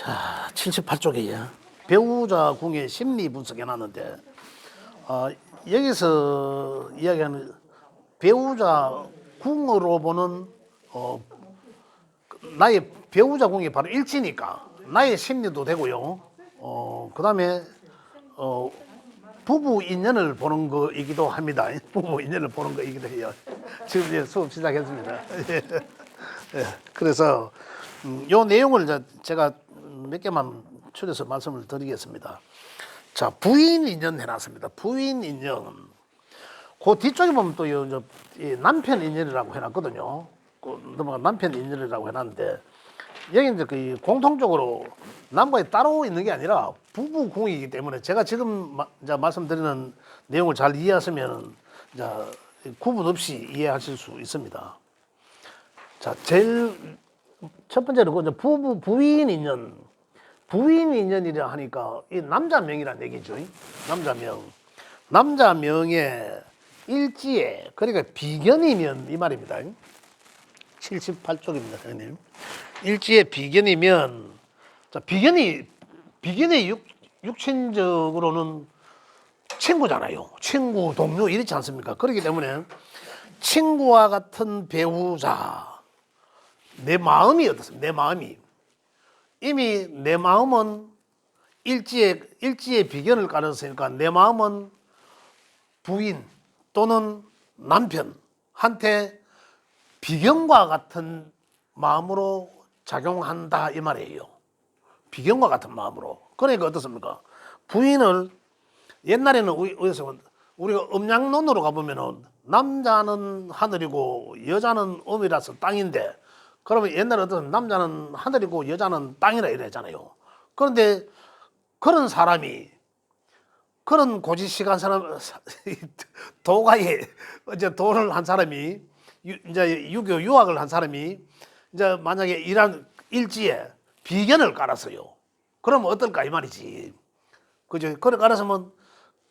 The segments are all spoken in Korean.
자, 78쪽이에요. 배우자 궁의 심리 분석해 놨는데, 여기서 이야기하는 배우자 궁으로 보는, 나의 배우자 궁이 바로 일지니까, 나의 심리도 되고요. 그 다음에, 부부 인연을 보는 거이기도 합니다. 부부 인연을 보는 거이기도 해요. 지금 이제 수업 시작했습니다. 예, 그래서, 요 내용을 제가 몇 개만 추려서 말씀을 드리겠습니다. 자, 부인 인연 해놨습니다. 부인 인연. 그 뒤쪽에 보면 또 남편 인연이라고 해놨거든요. 넘어가 남편 인연이라고 해놨는데, 여기 이제 그 공통적으로 남과에 따로 있는 게 아니라 부부 궁이기 때문에 제가 지금 이제 말씀드리는 내용을 잘 이해하시면 이제 구분 없이 이해하실 수 있습니다. 자, 제일 첫 번째로 그 부인 인연. 부인 인연이라 하니까 이 남자명이란 얘기죠. 남자명. 남자명의 일지에, 그러니까 비견이면 이 말입니다. 78쪽입니다, 선생님. 일지에 비견이면, 자, 비견의 육친적으로는 친구잖아요. 친구, 동료, 이렇지 않습니까? 그렇기 때문에 친구와 같은 배우자, 내 마음이 어떻습니까? 내 마음이. 이미 내 마음은 일지에 비견을 깔았으니까 내 마음은 부인 또는 남편한테 비견과 같은 마음으로 작용한다 이 말이에요. 비견과 같은 마음으로. 그러니까 어떻습니까? 부인을 옛날에는 우리가 음양론으로 가보면은 남자는 하늘이고 여자는 음이라서 땅인데, 그러면 옛날에 어떤 남자는 하늘이고 여자는 땅이라 이랬잖아요. 그런데 그런 사람이, 그런 고지식한 사람, 도가에 이제 도를 한 사람이, 이제 유교 유학을 한 사람이 이제 만약에 이란 일지에 비견을 깔았어요. 그러면 어떨까 이 말이지. 그죠? 그걸 깔았으면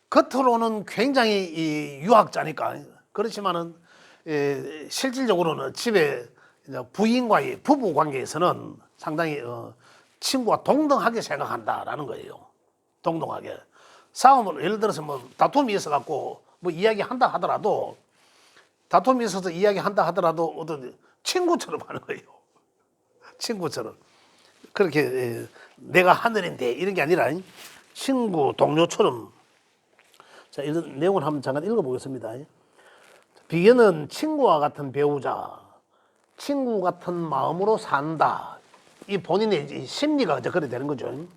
겉으로는 굉장히 이 유학자니까, 그렇지만은 실질적으로는 집에 부인과의 부부 관계에서는 상당히 친구와 동등하게 생각한다라는 거예요. 동등하게. 싸움을 예를 들어서 뭐 다툼이 있어 갖고 뭐 이야기한다 하더라도, 다툼이 있어서 이야기한다 하더라도 어떤 친구처럼 하는 거예요. 친구처럼. 그렇게 내가 하늘인데 이런 게 아니라 친구, 동료처럼. 자, 이런 내용을 한번 잠깐 읽어보겠습니다. 비견은 친구와 같은 배우자, 친구 같은 마음으로 산다. 이 본인의 심리가 이제 그래 되는 거죠.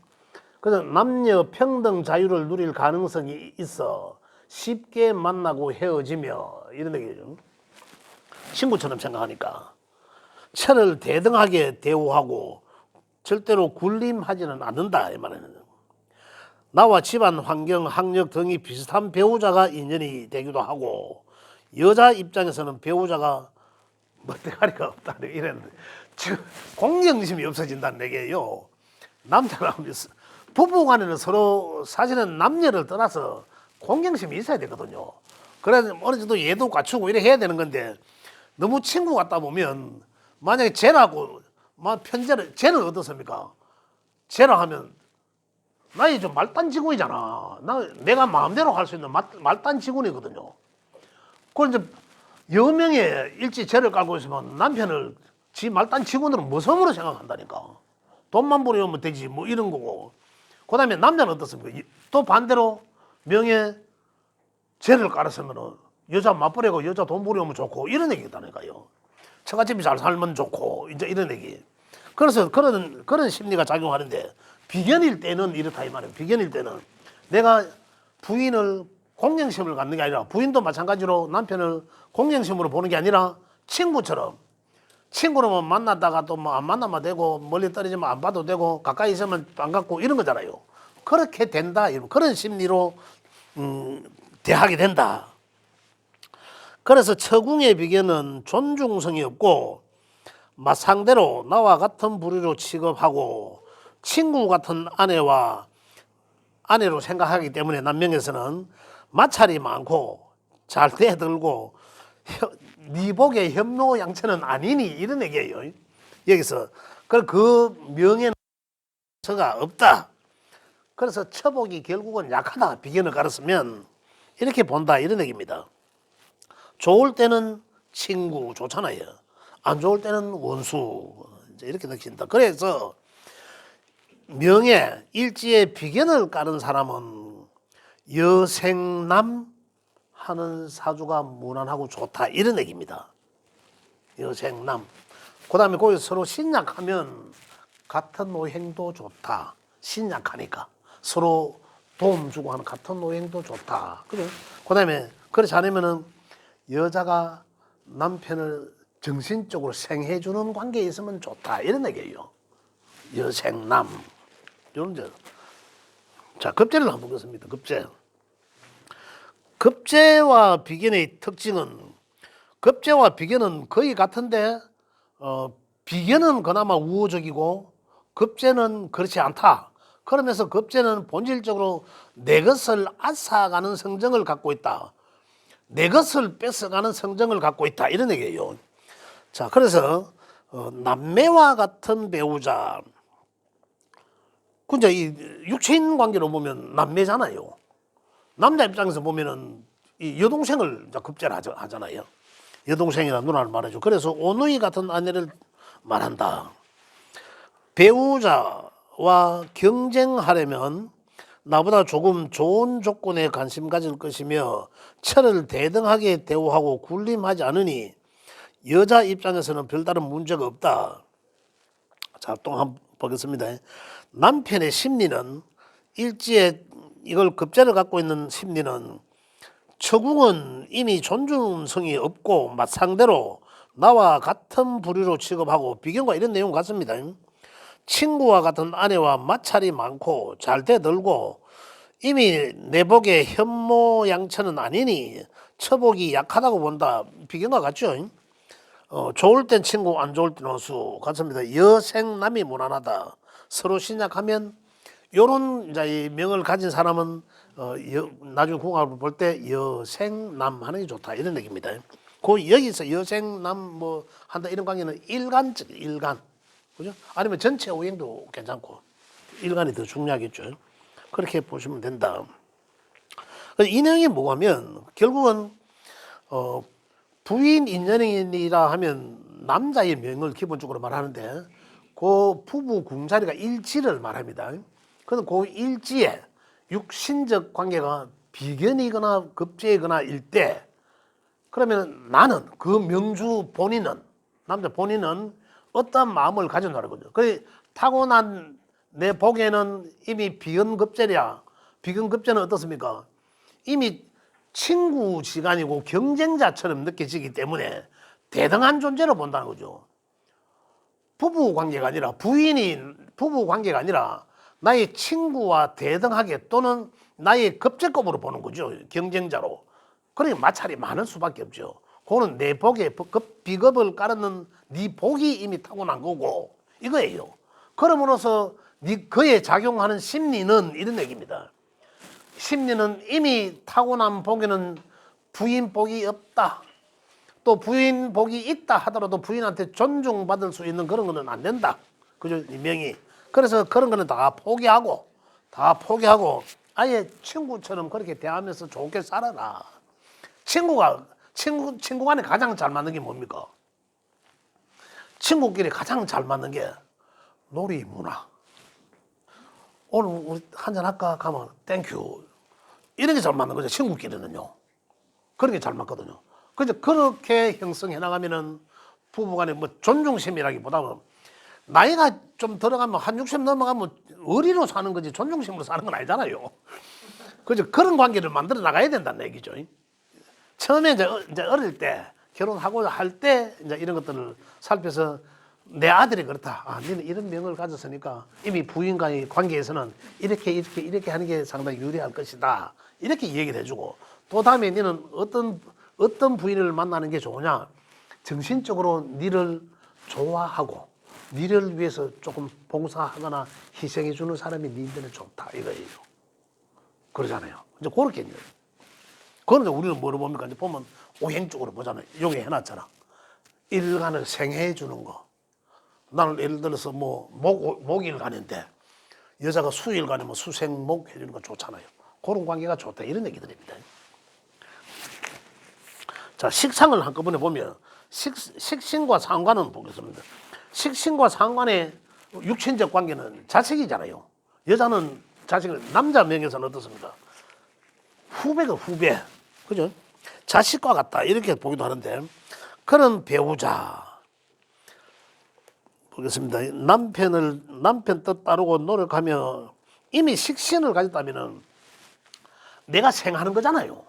그래서 남녀 평등 자유를 누릴 가능성이 있어 쉽게 만나고 헤어지며 이런 얘기죠. 친구처럼 생각하니까. 철을 대등하게 대우하고 절대로 군림하지는 않는다 이 말이에요. 나와 집안 환경, 학력 등이 비슷한 배우자가 인연이 되기도 하고, 여자 입장에서는 배우자가 멋대가리가 없다 이랬는데, 지금 공경심이 없어진다는 얘기예요. 남자랑 부부간에는 서로 사실은 남녀를 떠나서 공경심이 있어야 되거든요. 그래서 어느 정도 예도 갖추고 이래 해야 되는 건데, 너무 친구 같다 보면 만약에 쟤라고 편제를, 쟤는 어떻습니까? 쟤라 하면 나이 좀 말단 직원이잖아. 내가 마음대로 할 수 있는 말단 직원이거든요. 그걸 이제 여명의 일지 죄를 깔고 있으면 남편을 지 말단 직원으로 모성으로 생각한다니까. 돈만 벌어오면 되지 뭐 이런 거고. 그 다음에 남자는 어떻습니까? 또 반대로 명예 죄를 깔았으면 여자 맞벌이고 여자 돈 벌어오면 좋고 이런 얘기겠다니까요. 처갓집이 잘 살면 좋고 이제 이런 얘기. 그래서 그런 심리가 작용하는데, 비견일 때는 이렇다 이 말이에요. 비견일 때는 내가 부인을 공경심을 갖는 게 아니라, 부인도 마찬가지로 남편을 공경심으로 보는 게 아니라 친구처럼, 친구로만 만났다가 또 뭐 안 만나면 되고, 멀리 떨어지면 안 봐도 되고, 가까이 있으면 반갑고 이런 거잖아요. 그렇게 된다, 그런 심리로 대하게 된다. 그래서 처궁의 비견은 존중성이 없고 상대로 나와 같은 부류로 취급하고 친구 같은 아내로 생각하기 때문에 남명에서는 마찰이 많고 잘 대들고 네 복의 현모양처는 아니니 이런 얘기예요. 여기서 그 명예는 서가 없다. 그래서 처복이 결국은 약하다. 비견을 깔았으면 이렇게 본다 이런 얘기입니다. 좋을 때는 친구 좋잖아요. 안 좋을 때는 원수 이렇게 느낀다. 그래서 명예 일지에 비견을 깔은 사람은 여생남 하는 사주가 무난하고 좋다 이런 얘기입니다. 여생남. 그 다음에 거기서 서로 신약하면 같은 노행도 좋다. 신약하니까 서로 도움 주고 하는 같은 노행도 좋다. 그래. 그 다음에 그렇지 않으면은 여자가 남편을 정신적으로 생해주는 관계에 있으면 좋다 이런 얘기예요. 여생남 이런 저. 자, 급제를 한번 보겠습니다. 급제. 급제와 비견의 특징은 급제와 비견은 거의 같은데 비견은 그나마 우호적이고 급제는 그렇지 않다. 그러면서 급제는 본질적으로 내 것을 앗아가는 성정을 갖고 있다. 내 것을 뺏어가는 성정을 갖고 있다. 이런 얘기예요. 자, 그래서 남매와 같은 배우자. 근데 이 육체인 관계로 보면 남매잖아요. 남자 입장에서 보면은 이 여동생을 급제를 하잖아요. 여동생이나 누나를 말하죠. 그래서 오누이 같은 아내를 말한다. 배우자와 경쟁하려면 나보다 조금 좋은 조건에 관심 가질 것이며 철을 대등하게 대우하고 군림하지 않으니 여자 입장에서는 별다른 문제가 없다. 자, 또 한번 보겠습니다. 남편의 심리는 일지에 이걸 급제를 갖고 있는 심리는 처궁은 이미 존중성이 없고 상대로 나와 같은 부류로 취급하고 비견과 이런 내용 같습니다. 친구와 같은 아내와 마찰이 많고 잘 대들고 이미 내 복에 현모양처는 아니니 처복이 약하다고 본다. 비견과 같죠. 좋을 땐 친구 안 좋을 땐 원수 같습니다. 여생남이 무난하다. 서로 신약하면 요런 이제 명을 가진 사람은 나중에 궁합을 볼 때 여생남 하는 게 좋다 이런 얘기입니다. 그 여기서 여생남 뭐 한다 이런 관계는 일간적 일간 그죠? 아니면 전체 오행도 괜찮고 일간이 더 중요하겠죠. 그렇게 보시면 된다. 이 내용이 뭐냐면 결국은 부인 인연이라 하면 남자의 명을 기본적으로 말하는데 그 부부 궁자리가 일지를 말합니다. 그래서 그 일지에 육신적 관계가 비견이거나 급제이거나 일 때 그러면 나는 그 명주 본인은 남자 본인은 어떤 마음을 가졌나는 거죠. 그 타고난 내 복에는 이미 비견급제랴. 비견급제는 어떻습니까? 이미 친구지간이고 경쟁자처럼 느껴지기 때문에 대등한 존재로 본다는 거죠. 부부 관계가 아니라 부부 관계가 아니라 나의 친구와 대등하게 또는 나의 급제급으로 보는 거죠. 경쟁자로. 그러니 마찰이 많을 수밖에 없죠. 그거는 내 복에 비급을 깔았는 네 복이 이미 타고난 거고 이거예요. 그러므로서 그에 작용하는 심리는 이런 얘기입니다. 심리는 이미 타고난 복에는 부인 복이 없다. 또 부인 복이 있다 하더라도 부인한테 존중받을 수 있는 그런 거는 안 된다. 그죠? 이 명이. 그래서 그런 거는 다 포기하고 아예 친구처럼 그렇게 대하면서 좋게 살아라. 친구 간에 가장 잘 맞는 게 뭡니까? 친구끼리 가장 잘 맞는 게 놀이 문화. 오늘 우리 한잔 할까? 가면 땡큐. 이런 게 잘 맞는 거죠. 친구끼리는요. 그런 게 잘 맞거든요. 그래서 그렇게 형성해 나가면은 부부간에 뭐 존중심이라기보다는 나이가 좀 들어가면 한 60 넘어가면 어리로 사는 거지 존중심으로 사는 건 아니잖아요. 그죠? 그런 관계를 만들어 나가야 된다는 얘기죠. 처음에 이제 어릴 때 결혼하고 할 때 이제 이런 것들을 살펴서 내 아들이 그렇다. 아, 너는 이런 명을 가졌으니까 이미 부인과의 관계에서는 이렇게 하는 게 상당히 유리할 것이다. 이렇게 얘기를 해주고 또 다음에 너는 어떤 부인을 만나는 게 좋으냐? 정신적으로 니를 좋아하고 니를 위해서 조금 봉사하거나 희생해 주는 사람이 니한테는 좋다 이거예요. 그러잖아요. 이제 그렇게 그런데 우리는 뭐로 봅니까? 이제 보면 오행적으로 보잖아요. 여기 해놨잖아. 일간을 생해해 주는 거. 나는 예를 들어서 뭐 목일간인데 여자가 수일간에 뭐 수생목 해주는 거 좋잖아요. 그런 관계가 좋다 이런 얘기들입니다. 자, 식상을 한꺼번에 보면 식신과 상관은 보겠습니다. 식신과 상관의 육친적 관계는 자식이잖아요. 여자는 자식을, 남자 명에서는 어떻습니까? 후배가 후배, 그죠? 자식과 같다 이렇게 보기도 하는데, 그런 배우자 보겠습니다. 남편 뜻 따르고 노력하며 이미 식신을 가졌다면은 내가 생하는 거잖아요.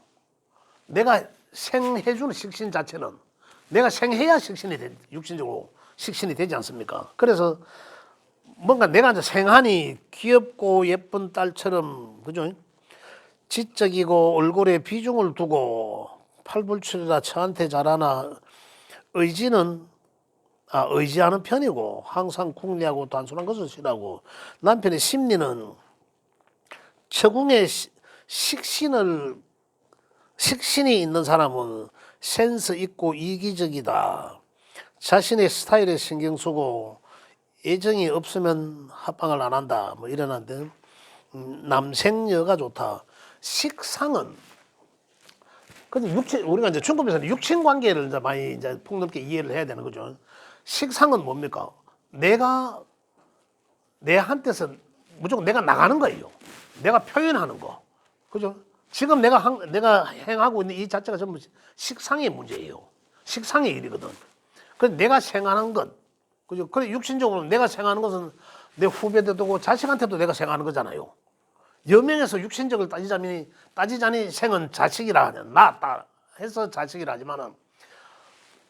내가 생해주는 식신 자체는 내가 생해야 육신적으로 식신이 되지 않습니까? 그래서 뭔가 내가 이제 생하니 귀엽고 예쁜 딸처럼, 그죠? 지적이고 얼굴에 비중을 두고 팔불출이라 저한테 잘하나 의지하는 편이고 항상 궁리하고 단순한 것을 싫어하고, 남편의 심리는 처궁에 식신이 있는 사람은 센스 있고 이기적이다. 자신의 스타일에 신경 쓰고 애정이 없으면 합방을 안 한다. 뭐 이러는데, 남생여가 좋다. 식상은 근데 우리가 이제 중국에서는 육친 관계를 이제 많이 이제 폭넓게 이해를 해야 되는 거죠. 식상은 뭡니까? 내가 내한테서 무조건 내가 나가는 거예요. 내가 표현하는 거, 그죠? 지금 내가 행하고 있는 이 자체가 전부 식상의 문제예요. 식상의 일이거든. 그래서 내가 생하는 것, 그죠? 그래 육신적으로 내가 생하는 것은 내 후배들도 자식한테도 내가 생하는 거잖아요. 여명에서 육신적을 따지자니 생은 자식이라 하냐, 낳았다 해서 자식이라 하지만은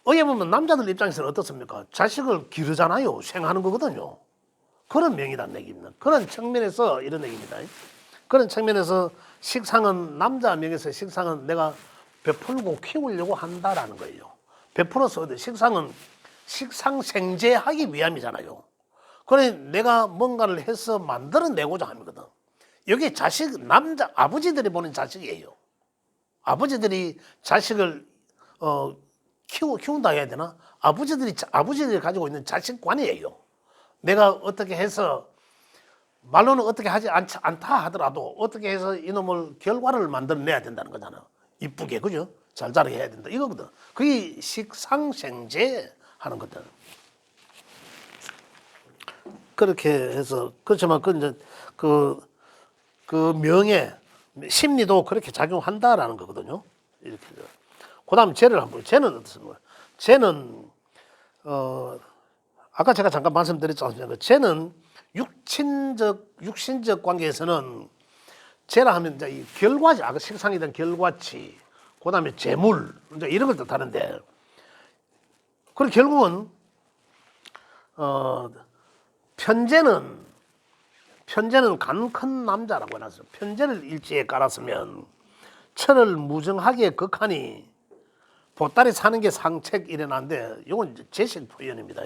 어떻게 보면 남자들 입장에서는 어떻습니까? 자식을 기르잖아요. 생하는 거거든요. 그런 명이란 얘기입니다. 그런 측면에서 이런 얘기입니다. 그런 측면에서 식상은, 남자 명에서 식상은 내가 베풀고 키우려고 한다라는 거예요. 베풀어서 식상은 식상생재하기 위함이잖아요. 그래 내가 뭔가를 해서 만들어내고자 하거든. 여기 자식, 남자 아버지들이 보는 자식이에요. 아버지들이 자식을 키운다 해야 되나? 아버지들이 가지고 있는 자식관이에요. 내가 어떻게 해서, 말로는 어떻게 하지 않다 하더라도 어떻게 해서 이놈을 결과를 만들어내야 된다는 거잖아. 이쁘게, 그죠? 잘 자라게 해야 된다 이거거든. 그게 식상생재 하는 거든. 그렇게 해서, 그렇지만 그 명예, 심리도 그렇게 작용한다라는 거거든요. 이렇게. 그 다음 죄를 한번, 죄는 어떻습니까? 죄는, 아까 제가 잠깐 말씀드렸지 않습니까? 죄는 육신적 관계에서는 죄라 하면 이제 이 결과지, 아까 식상이던 결과치, 그 다음에 재물, 이제 이런 걸 뜻하는데, 그리고 결국은, 편제는 간 큰 남자라고 해놨어요. 편제를 일지에 깔았으면 철을 무정하게 극하니 보따리 사는 게 상책 이래놨는데, 이건 제식 표현입니다.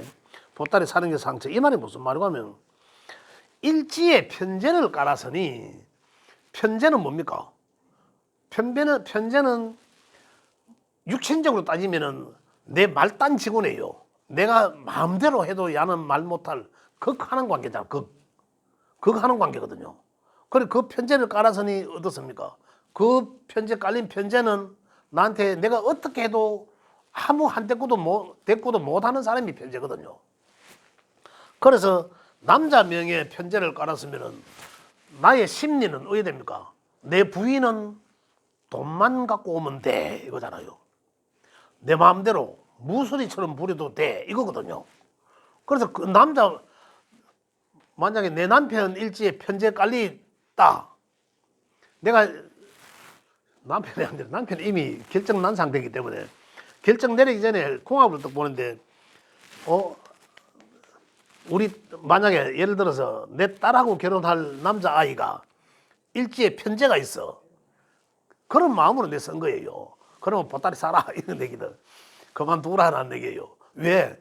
보따리 사는 게 상책. 이 말이 무슨 말이고 하면, 일지에 편제를 깔았으니, 편제는 뭡니까? 편제는 육신적으로 따지면은 내 말단직원이에요. 내가 마음대로 해도 야는 말 못할 극하는 관계잖아. 극하는 관계거든요. 그래 그 편제를 깔았으니 어떻습니까? 그 편제 깔린 편제는 나한테 내가 어떻게 해도 아무 한 대꾸도 못하는 사람이 편제거든요. 그래서 남자 명의 편제를 깔았으면은 나의 심리는 어떻게 됩니까? 내 부인은 돈만 갖고 오면 돼 이거잖아요. 내 마음대로 무소리처럼 부려도 돼 이거거든요. 그래서 그 남자, 만약에 내 남편 일지에 편제 깔리다, 내가 남편이 이미 결정 난 상태이기 때문에 결정 내리기 전에 궁합을 딱 보는데, 우리 만약에 예를 들어서 내 딸하고 결혼할 남자아이가 일지에 편제가 있어. 그런 마음으로 내 쓴 거예요. 그러면 보따리 사라 이런 얘기들, 그만두라는 얘기예요. 왜?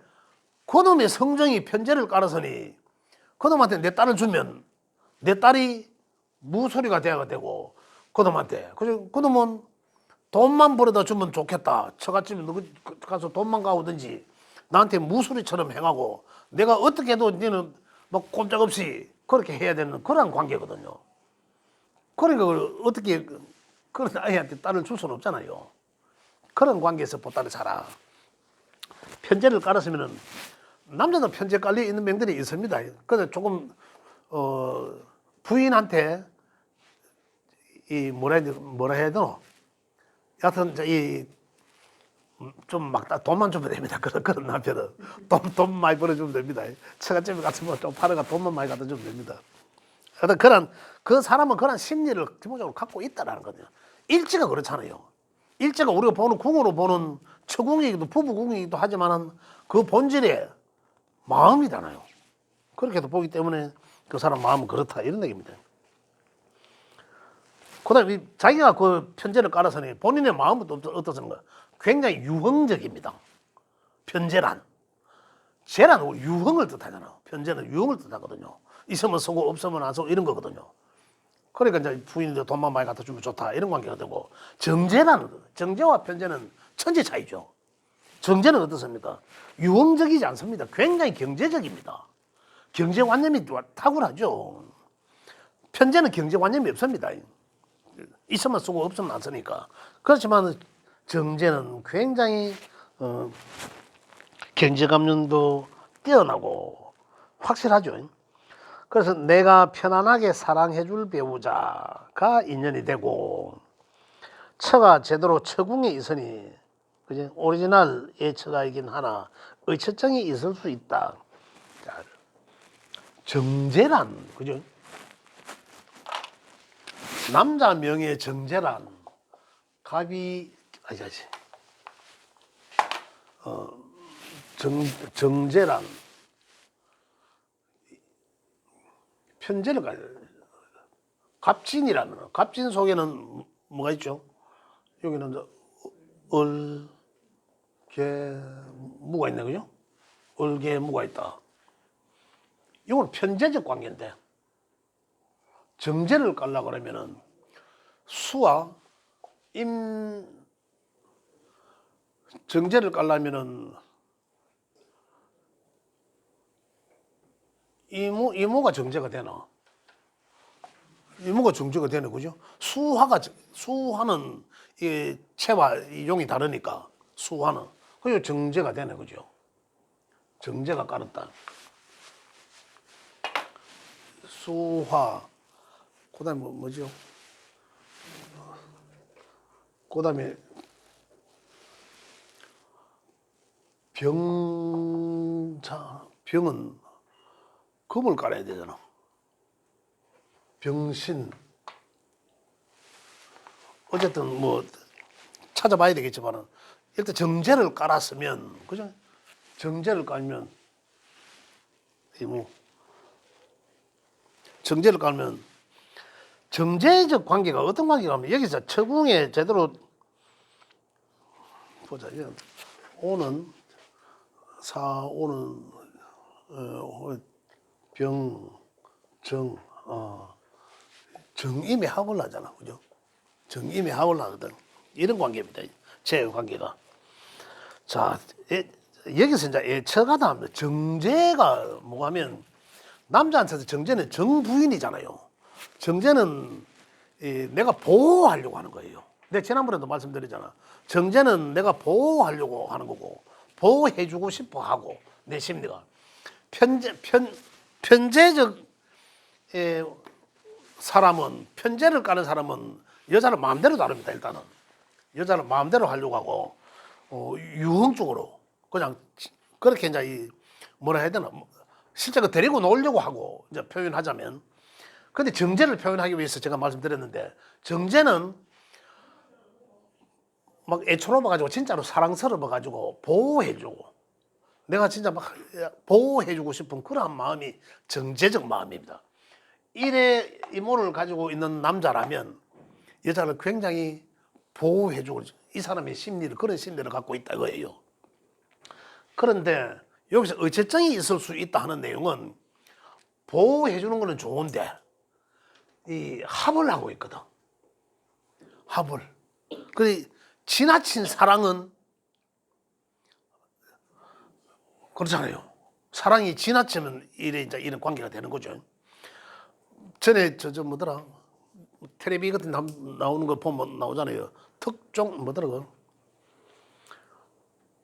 그놈의 성정이 편제를 깔았으니 그놈한테 내 딸을 주면 내 딸이 무소리가 돼야 되고, 그놈한테, 그놈은 돈만 벌어다 주면 좋겠다, 처갓집에 가서 돈만 가오든지 나한테 무소리처럼 행하고, 내가 어떻게 해도 니는 뭐 꼼짝없이 그렇게 해야 되는 그런 관계거든요. 그러니까 어떻게 그런 아이한테 딸을 줄 수는 없잖아요. 그런 관계에서 보따리 사라. 편제를 깔았으면은 남자도 편제 깔려 있는 명들이 있습니다. 그래서 조금 부인한테 이 뭐라 해야 되노? 여하튼 좀 막 돈만 주면 됩니다. 그런 남편은 돈 많이 벌어주면 됩니다. 처갓집에 갔으면 좀 팔아가 돈만 많이 갖다 주면 됩니다. 하여튼 그 사람은 그런 심리를 기본적으로 갖고 있다라는 거죠. 일제가 그렇잖아요. 일제가 우리가 보는 궁으로 보는 처궁이기도 부부궁이기도 하지만은 그 본질이 마음이잖아요. 그렇게도 보기 때문에 그 사람 마음은 그렇다 이런 얘기입니다. 그다음에 자기가 그 편제를 깔아서니 본인의 마음은 어떻습니까? 굉장히 유흥적입니다. 편제란 유흥을 뜻하잖아요. 편제는 유흥을 뜻하거든요. 있으면 쓰고 없으면 안 쓰고 이런 거거든요. 그러니까 이제 부인이 돈만 많이 갖다 주면 좋다 이런 관계가 되고, 정제와 편제는 천지 차이죠. 정제는 어떻습니까? 유흥적이지 않습니다. 굉장히 경제적입니다. 경제관념이 탁월하죠. 편제는 경제관념이 없습니다. 있으면 쓰고 없으면 안 쓰니까. 그렇지만 정제는 굉장히 경제감정도 뛰어나고 확실하죠. 그래서 내가 편안하게 사랑해줄 배우자가 인연이 되고, 처가 제대로 처궁에 있으니 그죠? 오리지널 예처가이긴 하나 의처증이 있을 수 있다. 자, 정제란 그죠? 남자 명의 정제란 갑이 아니지. 정제란 편제를 가야 돼. 갑진이라면 갑진 속에는 뭐가 있죠? 여기는 무가 있네, 그죠? 무가 있다. 이건 편제적 관계인데, 정제를 깔라 그러면은 수와 정제를 깔려면은 이모가 정제가 되나? 이모가 정제가 되네, 그죠? 수화는 이 체와 용이 다르니까 수화는 그게 정제가 되네, 그죠? 정제가 깔았다. 수화, 그다음에 뭐죠? 그다음에 병은 금을 깔아야 되잖아. 병신. 어쨌든 뭐 찾아봐야 되겠지만은 일단 정제를 깔았으면, 그죠? 정제를 깔면 정제를 깔면 정제적 관계가 어떤 관계가 하면, 여기서 처궁에 제대로 보자. 오는 정임에 합을 하잖아, 그죠? 정임에 합을 하거든. 이런 관계입니다. 제 관계가. 자, 여기서 이제 예처가다 합니다. 정제가 뭐냐면, 남자한테서 정제는 정부인이잖아요. 정제는 내가 보호하려고 하는 거예요. 내가 지난번에도 말씀드렸잖아. 정제는 내가 보호하려고 하는 거고, 보호해주고 싶어 하고, 내 심리가. 편제적 사람은, 편제를 까는 사람은 여자를 마음대로 다룹니다. 일단은 여자를 마음대로 하려고 하고, 유흥적으로 그냥 그렇게 이제 뭐라 해야 되나, 실제 그 데리고 놀려고 하고 이제 표현하자면. 근데 정제를 표현하기 위해서 제가 말씀드렸는데, 정제는 막 애처로워 가지고 진짜로 사랑스러워 가지고 보호해주고, 내가 진짜 막 보호해주고 싶은 그런 마음이 정제적 마음입니다. 일의 이모를 가지고 있는 남자라면 여자를 굉장히 보호해주고, 이 사람의 심리를, 그런 심리를 갖고 있다 이거예요. 그런데 여기서 의체증이 있을 수 있다 하는 내용은, 보호해주는 거는 좋은데 이 합을 하고 있거든. 합을. 그 지나친 사랑은 그렇잖아요. 사랑이 지나치면 이런 관계가 되는 거죠. 전에 저 뭐더라 텔레비 같은 데 나오는 거 보면 나오잖아요. 특종 뭐더라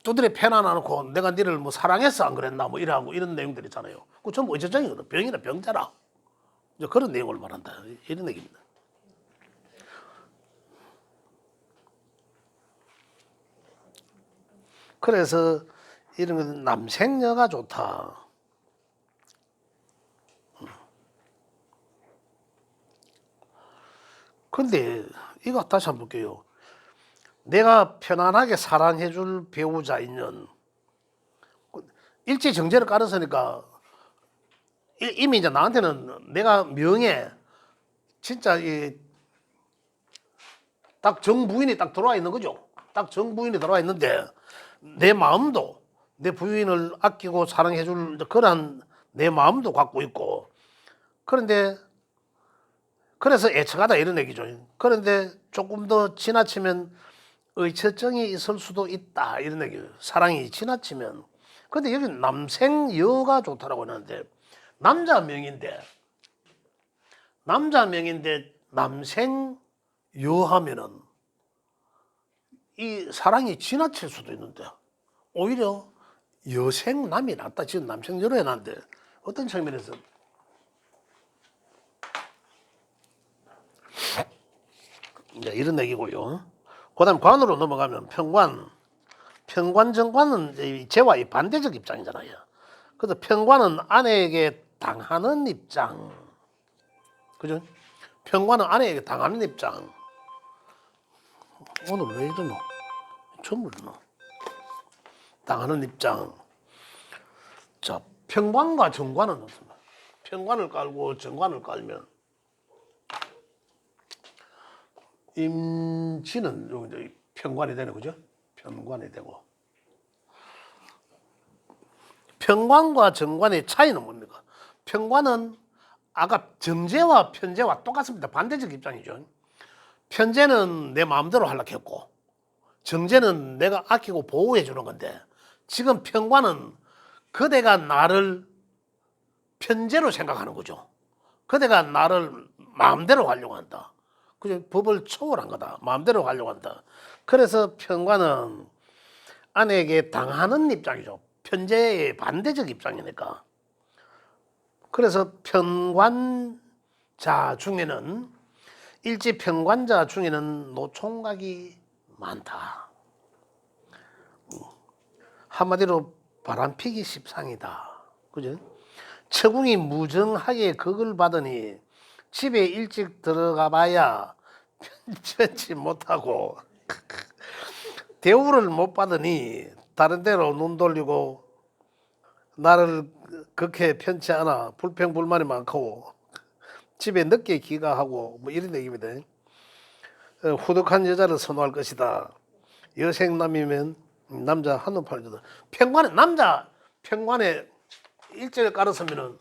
두드려 패나 놔놓고 내가 니를 뭐 사랑해서 안 그랬나 뭐 이러고 이런 내용들 있잖아요. 그 전부 어쩌정이거든. 병이나 병자라. 이제 그런 내용을 말한다. 이런 얘기입니다. 그래서 이런 건 남생여가 좋다. 근데 이거 다시 한번 볼게요. 내가 편안하게 사랑해줄 배우자 있는 일제 정제를 깔았으니까 이미 이제 나한테는 내가 명예 진짜 딱 정부인이 딱 들어와 있는 거죠. 딱 정부인이 들어와 있는데 내 마음도 내 부인을 아끼고 사랑해줄 그런 내 마음도 갖고 있고 그런데 그래서 애처하다 이런 얘기죠. 그런데 조금 더 지나치면 의처증이 있을 수도 있다 이런 얘기예요. 사랑이 지나치면. 근데 여기 남생여가 좋다라고 하는데 남자 명인데 남생여 하면은 이 사랑이 지나칠 수도 있는데 오히려 여생남이 낫다. 지금 남생여로 해놨는데 어떤 측면에서 이제 이런 얘기고요. 그다음 관으로 넘어가면 평관. 평관정관은 이제 재와의 반대적 입장이잖아요. 그래서 평관은 아내에게 당하는 입장. 그죠? 평관은 아내에게 당하는 입장. 오늘 왜 이러노? 전부 이러노? 당하는 입장. 자, 평관과 정관은 어떻습니까? 평관을 깔고 정관을 깔면 임신은 이제 평관이 되는 거죠. 평관이 되고. 평관과 정관의 차이는 뭡니까? 평관은 아까 정제와 편제와 똑같습니다. 반대적 입장이죠. 편제는 내 마음대로 하려고 했고 정제는 내가 아끼고 보호해 주는 건데 지금 평관은 그대가 나를 편제로 생각하는 거죠. 그대가 나를 마음대로 하려고 한다. 그죠? 법을 초월한 거다. 마음대로 하려고 한다. 그래서 평관은 아내에게 당하는 입장이죠. 편제의 반대적 입장이니까. 그래서 평관자 중에는 일지평관자 중에는 노총각이 많다. 한마디로 바람피기 십상이다. 그죠? 처궁이 무정하게 극을 받으니 집에 일찍 들어가 봐야 편치 못하고 대우를 못 받으니 다른 데로 눈 돌리고 나를 그렇게 편치 않아 불평불만이 많고 집에 늦게 귀가하고 뭐 이런 얘기입니다. 후덕한 여자를 선호할 것이다. 여생남이면 남자 한눈 팔거든. 평관에 남자 평관에 일제를 깔았으면은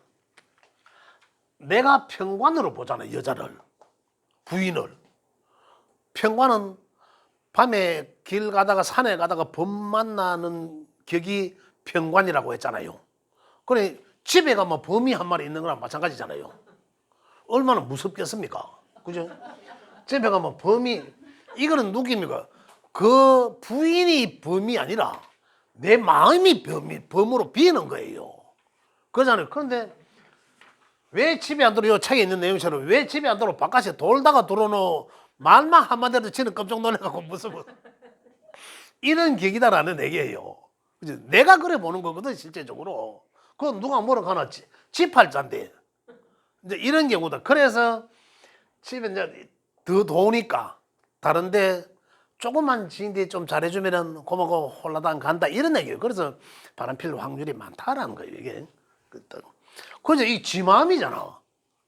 내가 평관으로 보잖아. 여자를 부인을. 평관은 밤에 길 가다가 산에 가다가 범 만나는 격이 평관이라고 했잖아요. 그래 집에 가면 범이 한 마리 있는 거랑 마찬가지잖아요. 얼마나 무섭겠습니까? 그죠? 집에 가면 범이 이거는 누굽니까? 그 부인이 범이 아니라 내 마음이 범으로 비는 거예요. 그러잖아요. 그런데 왜 집에 안 들어요? 책에 있는 내용처럼 왜 집에 안 들어? 바깥에 돌다가 들어오노 말만 한마디라도 지는 깜짝 놀래갖고 무서워. 이런 격이다라는 얘기예요. 그치? 내가 그래 보는 거거든 실제적으로. 그건 누가 뭐라 하나 지팔자인데 이제 이런 경우다. 그래서 집에 이제 더 도우니까 다른데 조금만 지인데 좀 잘해주면은 고마고 홀라당 간다 이런 얘기예요. 그래서 바람필 확률이 많다라는 거예요 이게. 그죠? 이 지 마음이잖아.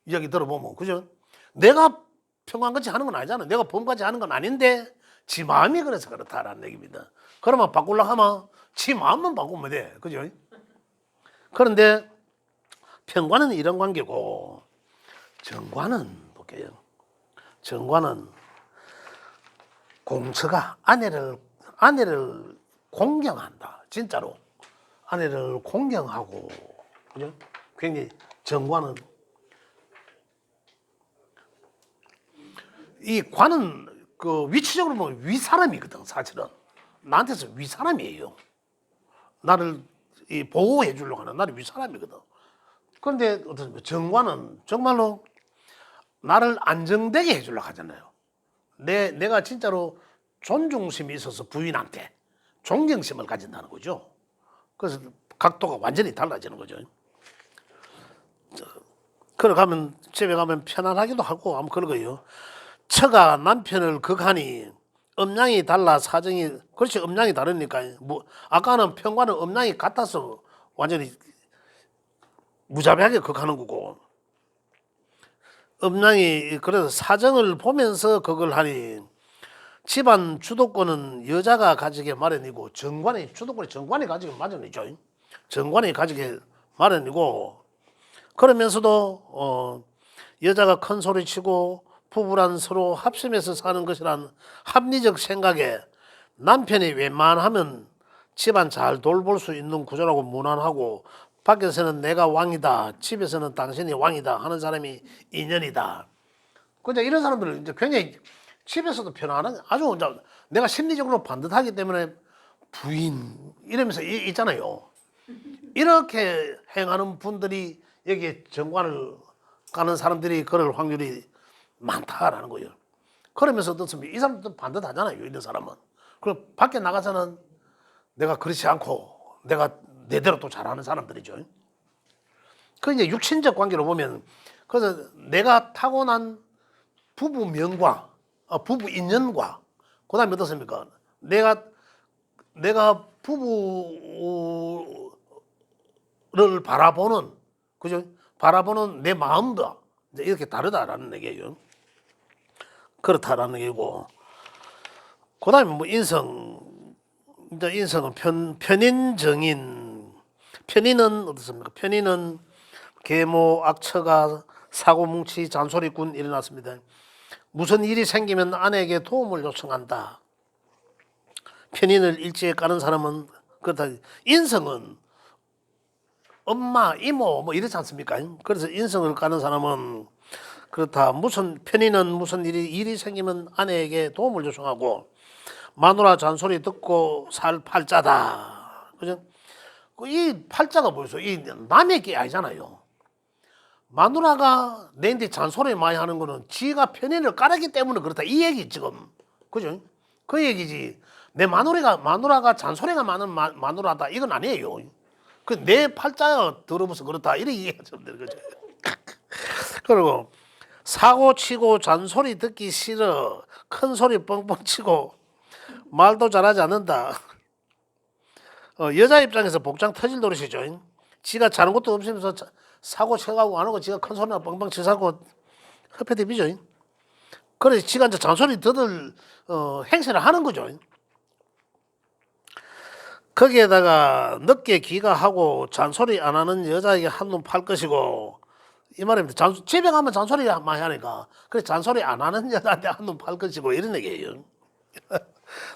이야기 들어보면 그죠? 내가 평관같이 하는 건 아니잖아. 내가 범같이 하는 건 아닌데 지 마음이 그래서 그렇다라는 얘기입니다. 그러면 바꾸려고 하면 지 마음만 바꾸면 돼. 그죠? 그런데 평관은 이런 관계고 정관은 볼게요. 정관은 공처가 아내를 공경한다. 진짜로 아내를 공경하고 그죠? 굉장히 정관은 이 관은 그 위치적으로 보면 윗사람이거든. 사실은 나한테서 윗사람이에요. 나를 이 보호해 주려고 하는 나를 윗사람이거든. 그런데 어떤 정관은 정말로 나를 안정되게 해주려고 하잖아요. 내가 진짜로 존중심이 있어서 부인한테 존경심을 가진다는 거죠. 그래서 각도가 완전히 달라지는 거죠. 그래 가면 집에 가면 편안하기도 하고 아무 그런 거예요. 처가 남편을 극하니 음양이 달라 사정이 그렇지 음양이 다르니까 뭐 아까는 편과는 음양이 같아서 완전히 무자비하게 극하는 거고 음양이 그래서 사정을 보면서 그걸 하니 집안 주도권은 여자가 가지게 마련이고 주도권이 정관이 가지게 마련이죠. 정관이 가지게 마련이고 그러면서도 여자가 큰 소리 치고 부부란 서로 합심해서 사는 것이란 합리적 생각에 남편이 웬만하면 집안 잘 돌볼 수 있는 구조라고 무난하고 밖에서는 내가 왕이다 집에서는 당신이 왕이다 하는 사람이 인연이다. 근데 이런 사람들은 이제 굉장히 집에서도 편안한 아주 이제 내가 심리적으로 반듯하기 때문에 부인 이러면서 있잖아요. 이렇게 행하는 분들이 여기에 정관을 가는 사람들이 그럴 확률이 많다라는 거예요. 그러면서 어떻습니까? 이 사람도 반듯하잖아요. 이런 사람은. 그리고 밖에 나가서는 내가 그렇지 않고 내가 내대로 또 잘하는 사람들이죠. 그 이제 육신적 관계로 보면 그래서 내가 타고난 부부 명과 부부 인연과 그다음에 어떻습니까? 내가 부부를 바라보는 그죠? 바라보는 내 마음도 이제 이렇게 다르다라는 얘기예요. 그렇다라는 얘기고. 그다음에 뭐 이제 인성은 편인 정인. 편인은 어떻습니까? 편인은 계모, 악처가, 사고뭉치, 잔소리꾼 일어났습니다. 무슨 일이 생기면 아내에게 도움을 요청한다. 편인을 일찍 까는 사람은 그렇다. 인성은 엄마, 이모 뭐 이렇지 않습니까? 그래서 인성을 까는 사람은 그렇다. 편인은 무슨 일이 생기면 아내에게 도움을 요청하고 마누라 잔소리 듣고 살 팔자다. 그죠? 이 팔자가 뭐였어? 이 남의 게 아니잖아요. 마누라가 내한테 잔소리 많이 하는 거는 지가 편인을 깔았기 때문에 그렇다. 이 얘기 지금. 그죠? 그 얘기지. 내 마누라가 잔소리가 많은 마누라다. 이건 아니에요. 그 내 팔자가 더러워서 그렇다. 이렇게 얘기하시면 되는 거죠. 그리고 사고 치고 잔소리 듣기 싫어. 큰 소리 뻥뻥 치고 말도 잘하지 않는다. 여자 입장에서 복장 터질 노릇이죠. 지가 자는 것도 없으면서 사고 쳐가고 안 하고 지가 큰 소리나 뻥뻥 치사고 허패대비죠. 그래서 지가 이제 잔소리 듣을 행세를 하는 거죠. 거기에다가 늦게 귀가하고 잔소리 안 하는 여자에게 한눈 팔 것이고 이 말입니다. 집에 가면 잔소리 많이 하니까 그래 잔소리 안 하는 여자한테 한눈 팔 것이고 이런 얘기예요.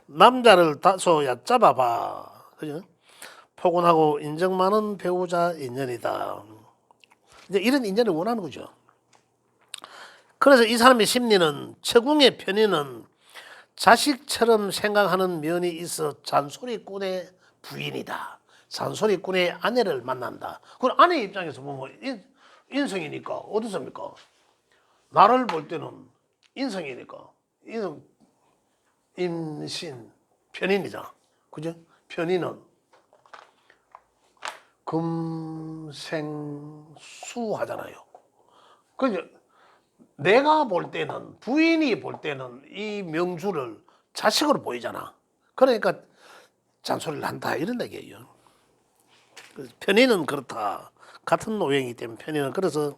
남자를 다소 얕잡아봐. 그죠? 포근하고 인정 많은 배우자 인연이다. 이제 이런 인연을 원하는 거죠. 그래서 이 사람의 심리는 처궁의 편인은 자식처럼 생각하는 면이 있어 잔소리꾼의 부인이다. 잔소리꾼의 아내를 만난다. 그럼 아내 입장에서 보면 인성이니까 어떻습니까? 나를 볼 때는 인성이니까 임신 편인이잖아. 그죠? 편인은 금생수 하잖아요. 그죠? 내가 볼 때는 부인이 볼 때는 이 명주를 자식으로 보이잖아. 그러니까 잔소리를 한다 이런 얘기예요. 편인은 그렇다. 같은 노예이기 때문에 편인은 그래서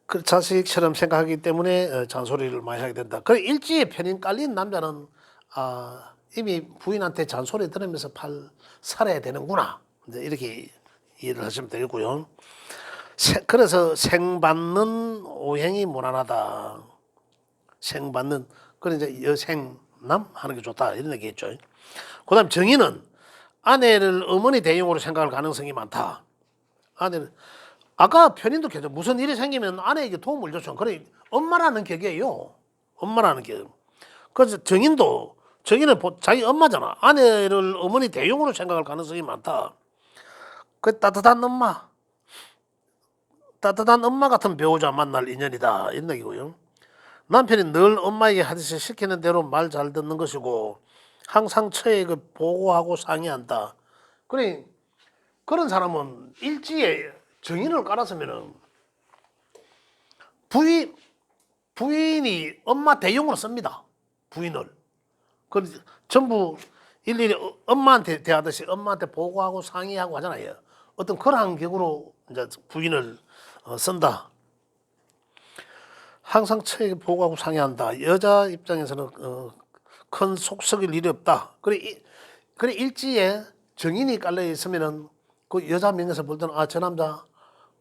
그 자식처럼 생각하기 때문에 잔소리를 많이 하게 된다. 그래 일지에 편인 깔린 남자는 이미 부인한테 잔소리 들으면서 살아야 되는구나. 이제 이렇게 이해를 하시면 되겠고요. 그래서 생받는 오행이 무난하다. 생받는 그래 이제 여생남 하는 게 좋다 이런 얘기겠죠. 그다음 정의는 아내를 어머니 대용으로 생각할 가능성이 많다. 아까 편인도 계속 무슨 일이 생기면 아내에게 도움을 요청. 그래 엄마라는 격이에요. 엄마라는 격. 그래서 정인은 자기 엄마잖아. 아내를 어머니 대용으로 생각할 가능성이 많다. 그 따뜻한 엄마 같은 배우자 만날 인연이다. 이런 얘기고요. 남편이 늘 엄마에게 하듯이 시키는 대로 말 잘 듣는 것이고 항상 처에게 보고하고 상의한다. 그래 그런 사람은 일지에 정인을 깔았으면은 부인이 엄마 대용으로 씁니다. 부인을. 그 전부 일일이 엄마한테 대하듯이 엄마한테 보고하고 상의하고 하잖아요. 어떤 그러한 격으로 이제 부인을 쓴다. 항상 처에게 보고하고 상의한다. 여자 입장에서는 큰 속 썩일 일이 없다. 그래 일지에 정인이 깔려 있으면은 그 여자 면에서 볼 때는 저 남자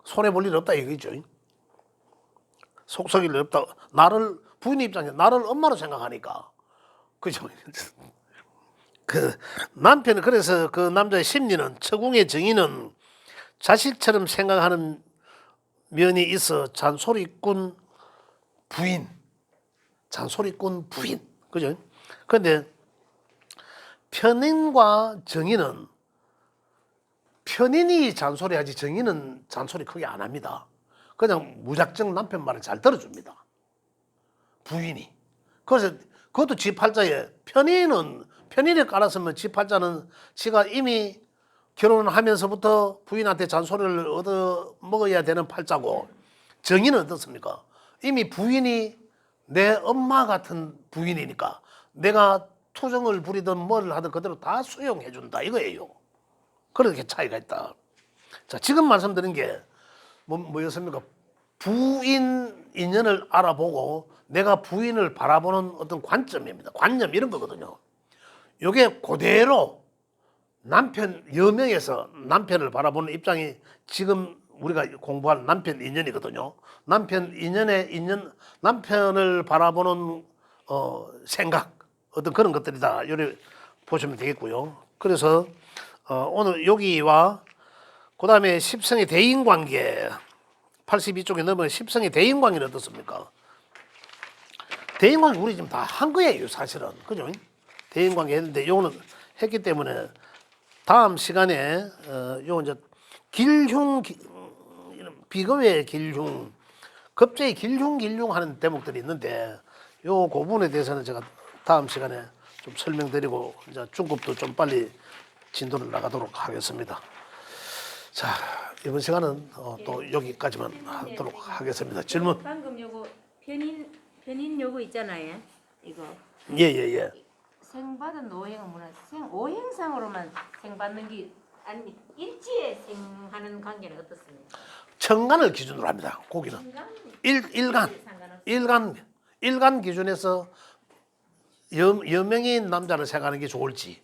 손해 볼 일 없다 이거죠. 속 썩일 일 없다. 부인 입장에서 나를 엄마로 생각하니까 그죠. 그 남편은 그래서 그 남자의 심리는 처궁의 정인은 자식처럼 생각하는 면이 있어 잔소리꾼 부인. 그죠? 그런데 편인과 정인은 편인이 잔소리하지 정인은 잔소리 크게 안 합니다. 그냥 무작정 남편 말을 잘 들어줍니다. 부인이. 그래서 그것도 지 팔자에 편인을 깔았으면 지 팔자는 지가 이미 결혼하면서부터 부인한테 잔소리를 얻어 먹어야 되는 팔자고 정인은 어떻습니까? 이미 부인이 내 엄마 같은 부인이니까 내가 투정을 부리든 뭘 하든 그대로 다 수용해 준다 이거예요. 그렇게 차이가 있다. 자, 지금 말씀드린 게 뭐였습니까? 부인 인연을 알아보고 내가 부인을 바라보는 어떤 관점입니다. 관념 이런 거거든요. 이게 그대로 여명에서 남편을 바라보는 입장이 지금 우리가 공부할 남편 인연이거든요. 남편을 바라보는 생각 어떤 그런 것들이다. 이렇게 보시면 되겠고요. 그래서 오늘 여기와 그다음에 십성의 대인관계 82쪽에 넘어가 십성의 대인관계는 어떻습니까? 대인관계 우리 지금 다 한 거예요, 사실은. 그죠? 대인관계 했는데 요거는 했기 때문에 다음 시간에 요 이제 비급의 길흉, 급제의 길흉 하는 대목들이 있는데 요 그 부분에 대해서는 제가 다음 시간에 좀 설명드리고 이제 중급도 좀 빨리 진도를 나가도록 하겠습니다. 자, 이번 시간은 또 여기까지만 하도록 하겠습니다. 질문? 방금 요거 편인 요거 있잖아요. 이거 예. 생받은 오행은 뭐냐? 오행상으로만 생받는 게 아니 일지에 생하는 관계는 어떻습니까? 천간을 기준으로 합니다. 고기는 일간 기준에서 여명인 남자를 생각하는 게 좋을지,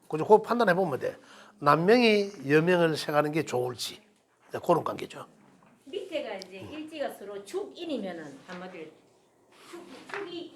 그죠? 그거 판단해 보면 돼. 남명이 여명을 생각하는 게 좋을지 그런 관계죠. 밑에가 이제 일지가 서로 축인이면은 한마디로 축이